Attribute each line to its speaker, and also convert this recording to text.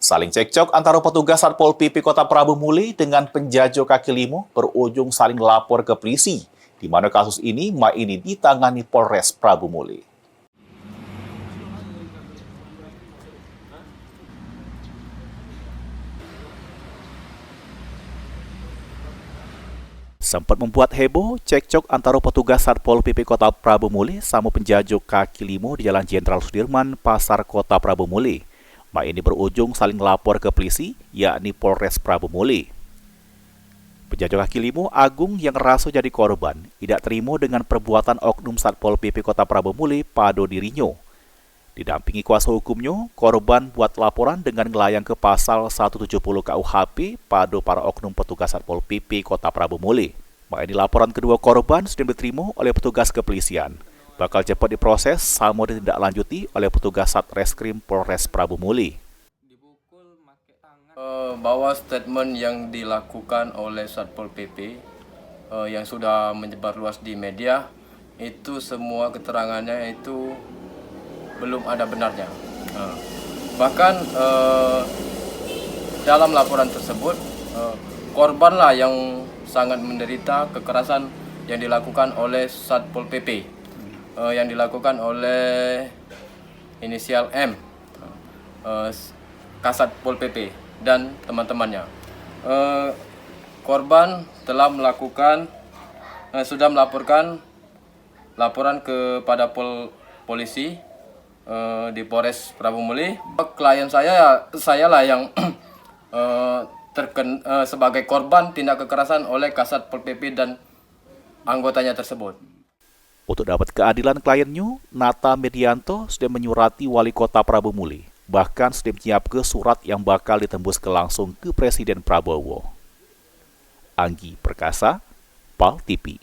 Speaker 1: Saling cekcok antara petugas Satpol PP Kota Prabu Muli dengan penjajah kaki lima berujung saling lapor ke polisi, di mana kasus ini ditangani Polres Prabu Muli. Sempat membuat heboh cekcok antara petugas Satpol PP Kota Prabu Muli sama penjajah kaki lima di Jalan Jenderal Sudirman, Pasar Kota Prabu Muli. Ini berujung saling lapor ke polisi, yakni Polres Prabu Muli. Penjajah kaki lima Agung yang rasa jadi korban tidak terima dengan perbuatan oknum Satpol PP Kota Prabu Muli pada dirinya. Didampingi kuasa hukumnya, korban buat laporan dengan ngelayang ke pasal 170 KUHP pada para oknum petugas Satpol PP Kota Prabu Muli. Ini laporan kedua korban sudah diterima oleh petugas kepolisian. Bakal cepat diproses sama ditindaklanjuti oleh petugas Satreskrim Polres Prabu Muli.
Speaker 2: Bahwa statement yang dilakukan oleh Satpol PP yang sudah menyebar luas di media, itu semua keterangannya itu belum ada benarnya. Bahkan dalam laporan tersebut, korbanlah yang sangat menderita kekerasan yang dilakukan oleh Satpol PP, yang dilakukan oleh inisial M, Kasat Pol PP dan teman-temannya. Korban telah sudah melaporkan laporan kepada polisi di Polres Prabu Muli. Klien saya lah yang sebagai korban tindak kekerasan oleh Kasat Pol PP dan anggotanya tersebut.
Speaker 1: Untuk dapat keadilan kliennya, Nata Medianto sudah menyurati Wali Kota Prabu Muli. Bahkan sudah menyiapkan surat yang bakal ditembus langsung ke Presiden Prabowo. Anggi Perkasa, PAL TV.